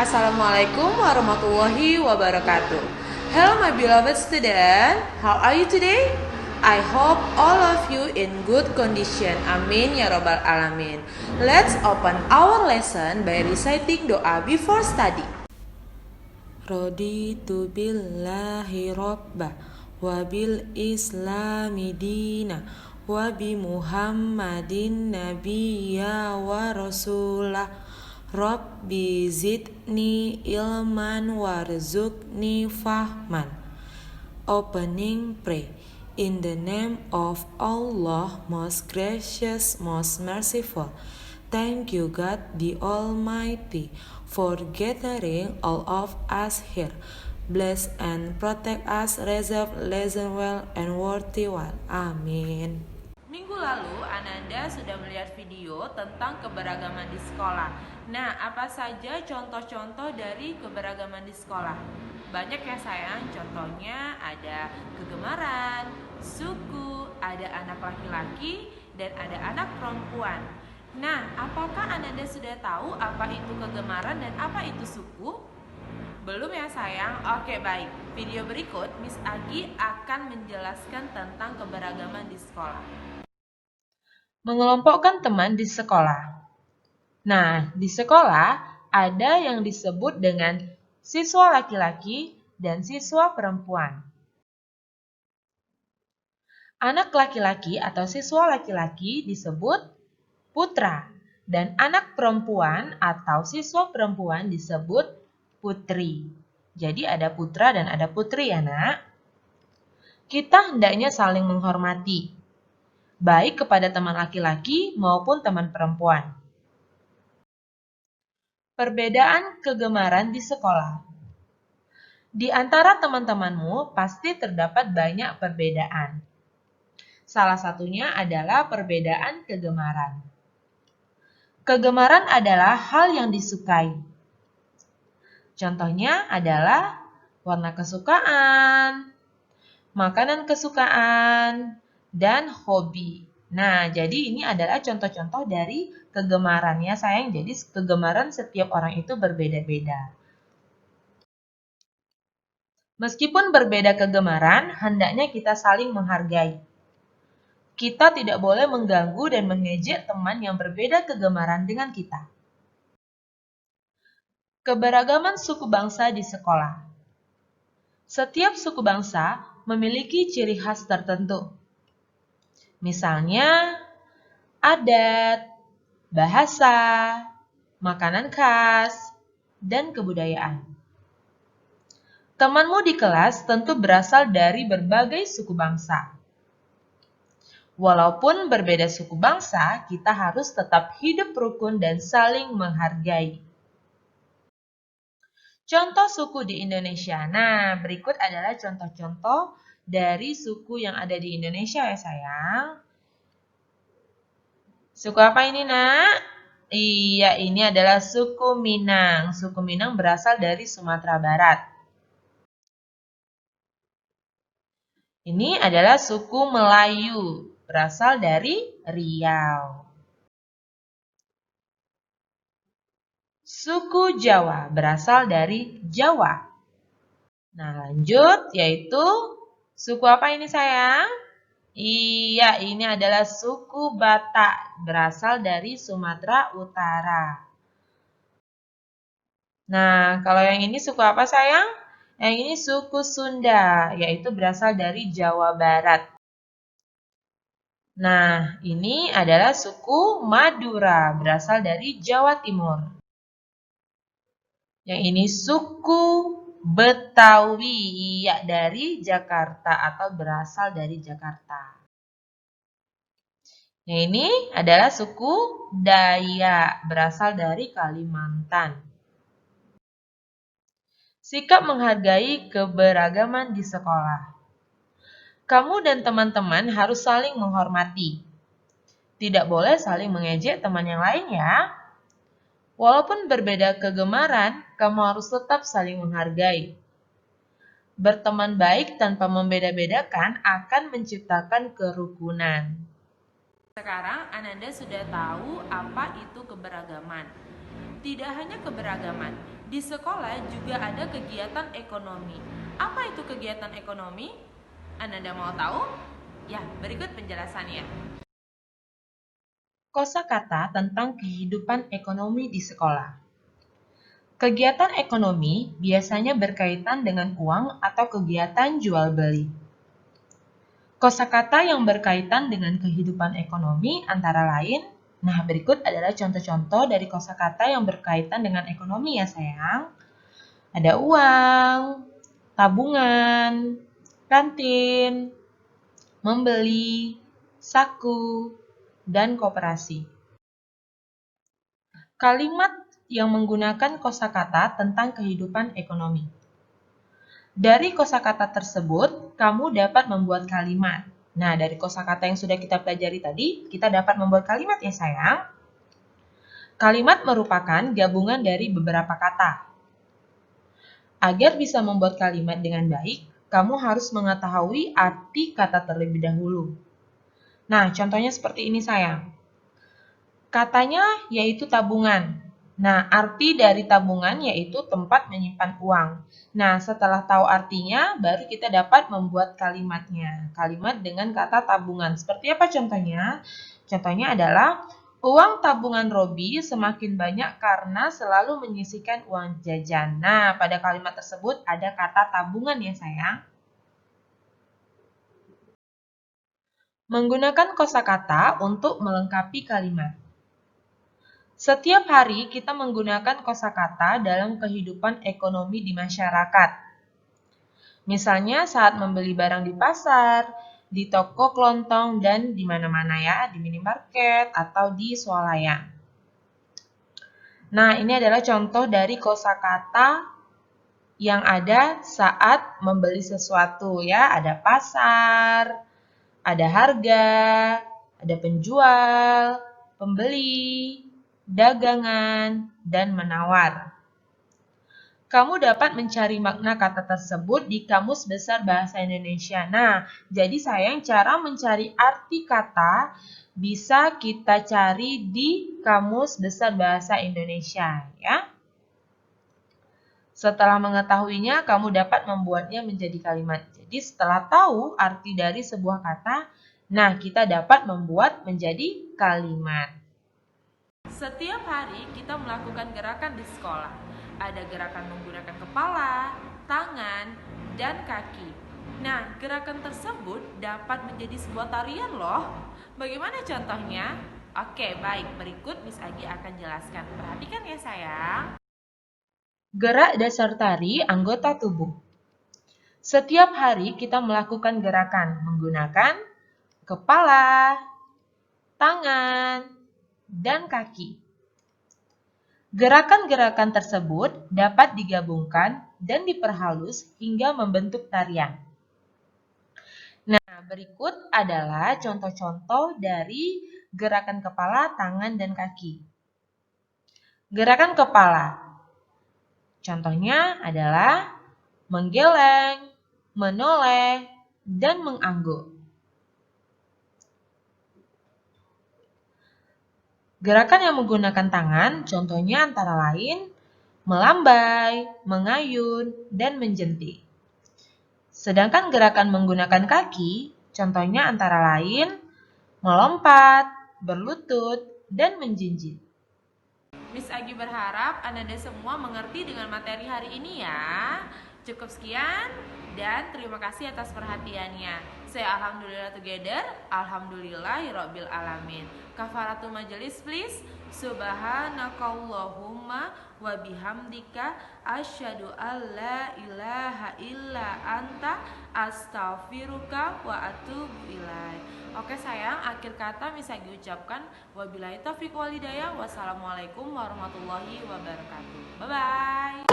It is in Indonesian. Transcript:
Assalamualaikum warahmatullahi wabarakatuh. Hello my beloved student, how are you today? I hope all of you in good condition. Amin ya robbal alamin. Let's open our lesson by reciting doa before study. Raditu billahi robba wa bil islami dina wa bi muhammadin nabiyya wa rasulah. Rabbi zidni ilman warzuqni fahman. Opening pray. In the name of Allah, most gracious, most merciful. Thank you God the Almighty for gathering all of us here. Bless and protect us, reserve, listen well, and worthy well. Amin. Minggu lalu, Ananda sudah melihat video tentang keberagaman di sekolah. Nah, apa saja contoh-contoh dari keberagaman di sekolah? Banyak ya sayang, contohnya ada kegemaran, suku, ada anak laki-laki, dan ada anak perempuan. Nah, apakah Ananda sudah tahu apa itu kegemaran dan apa itu suku? Belum ya sayang? Oke baik, video berikut Miss Agi akan menjelaskan tentang keberagaman di sekolah. Mengelompokkan teman di sekolah. Nah, di sekolah ada yang disebut dengan siswa laki-laki dan siswa perempuan. Anak laki-laki atau siswa laki-laki disebut putra, dan anak perempuan atau siswa perempuan disebut putri. Jadi ada putra dan ada putri ya nak. Kita hendaknya saling menghormati, baik kepada teman laki-laki maupun teman perempuan. Perbedaan kegemaran di sekolah. Di antara teman-temanmu pasti terdapat banyak perbedaan. Salah satunya adalah perbedaan kegemaran. Kegemaran adalah hal yang disukai. Contohnya adalah warna kesukaan, makanan kesukaan, dan hobi. Nah, jadi ini adalah contoh-contoh dari kegemarannya sayang. Jadi kegemaran setiap orang itu berbeda-beda. Meskipun berbeda kegemaran, hendaknya kita saling menghargai. Kita tidak boleh mengganggu dan mengejek teman yang berbeda kegemaran dengan kita. Keberagaman suku bangsa di sekolah. Setiap suku bangsa memiliki ciri khas tertentu. Misalnya, adat, bahasa, makanan khas, dan kebudayaan. Temanmu di kelas tentu berasal dari berbagai suku bangsa. Walaupun berbeda suku bangsa, kita harus tetap hidup rukun dan saling menghargai. Contoh suku di Indonesia. Nah, berikut adalah contoh-contoh dari suku yang ada di Indonesia ya sayang. Suku apa ini nak? Iya, ini adalah suku Minang. Suku Minang berasal dari Sumatera Barat. Ini adalah suku Melayu, berasal dari Riau. Suku Jawa berasal dari Jawa. Nah, lanjut yaitu suku apa ini sayang? Iya, ini adalah suku Batak, berasal dari Sumatera Utara. Nah, kalau yang ini suku apa sayang? Yang ini suku Sunda, yaitu berasal dari Jawa Barat. Nah, ini adalah suku Madura, berasal dari Jawa Timur. Yang ini suku Betawi, ya dari Jakarta atau berasal dari Jakarta. Yang ini adalah suku Dayak, berasal dari Kalimantan. Sikap menghargai keberagaman di sekolah. Kamu dan teman-teman harus saling menghormati. Tidak boleh saling mengejek teman yang lain ya. Walaupun berbeda kegemaran, kamu harus tetap saling menghargai. Berteman baik tanpa membeda-bedakan akan menciptakan kerukunan. Sekarang Ananda sudah tahu apa itu keberagaman. Tidak hanya keberagaman, di sekolah juga ada kegiatan ekonomi. Apa itu kegiatan ekonomi? Anda mau tahu? Ya, berikut penjelasannya. Kosakata tentang kehidupan ekonomi di sekolah. Kegiatan ekonomi biasanya berkaitan dengan uang atau kegiatan jual beli. Kosakata yang berkaitan dengan kehidupan ekonomi antara lain, nah berikut adalah contoh-contoh dari kosakata yang berkaitan dengan ekonomi ya sayang. Ada uang, tabungan, kantin, membeli, saku, dan koperasi. Kalimat yang menggunakan kosakata tentang kehidupan ekonomi. Dari kosakata tersebut, kamu dapat membuat kalimat. Nah, dari kosakata yang sudah kita pelajari tadi, kita dapat membuat kalimat ya sayang. Kalimat merupakan gabungan dari beberapa kata. Agar bisa membuat kalimat dengan baik, kamu harus mengetahui arti kata terlebih dahulu. Nah, contohnya seperti ini sayang. Katanya yaitu tabungan. Nah, arti dari tabungan yaitu tempat menyimpan uang. Nah, setelah tahu artinya, baru kita dapat membuat kalimatnya. Kalimat dengan kata tabungan. Seperti apa contohnya? Contohnya adalah, uang tabungan Robi semakin banyak karena selalu menyisihkan uang jajan. Nah, pada kalimat tersebut ada kata tabungan ya sayang. Menggunakan kosakata untuk melengkapi kalimat. Setiap hari kita menggunakan kosakata dalam kehidupan ekonomi di masyarakat. Misalnya saat membeli barang di pasar, di toko kelontong, dan di mana-mana ya, di minimarket atau di swalayan. Nah, ini adalah contoh dari kosakata yang ada saat membeli sesuatu ya. Ada pasar, ada harga, ada penjual, pembeli, dagangan, dan menawar. Kamu dapat mencari makna kata tersebut di Kamus Besar Bahasa Indonesia. Nah, jadi sayang cara mencari arti kata bisa kita cari di Kamus Besar Bahasa Indonesia ya. Setelah mengetahuinya, kamu dapat membuatnya menjadi kalimat. Jadi setelah tahu arti dari sebuah kata, nah kita dapat membuat menjadi kalimat. Setiap hari kita melakukan gerakan di sekolah. Ada gerakan menggunakan kepala, tangan, dan kaki. Nah, gerakan tersebut dapat menjadi sebuah tarian loh. Bagaimana contohnya? Oke, baik. Berikut Miss Agi akan jelaskan. Perhatikan ya sayang. Gerak dasar tari anggota tubuh. Setiap hari kita melakukan gerakan menggunakan kepala, tangan, dan kaki. Gerakan-gerakan tersebut dapat digabungkan dan diperhalus hingga membentuk tarian. Nah, berikut adalah contoh-contoh dari gerakan kepala, tangan, dan kaki. Gerakan kepala. Contohnya adalah menggeleng, menoleh, dan mengangguk. Gerakan yang menggunakan tangan, contohnya antara lain melambai, mengayun, dan menjentik. Sedangkan gerakan menggunakan kaki, contohnya antara lain melompat, berlutut, dan menjinjit. Miss Agi berharap Anda semua mengerti dengan materi hari ini ya. Cukup sekian dan terima kasih atas perhatiannya. Saya alhamdulillah together, alhamdulillahirabbil alamin. Kafaratul majelis please. Subhanakallahumma wa bihamdika asyhadu alla ilaha illa anta astaghfiruka wa atubu ilaik. Oke sayang, akhir kata bisa diucapkan wabillahi taufiq wal hidayah. Wassalamualaikum warahmatullahi wabarakatuh. Bye bye.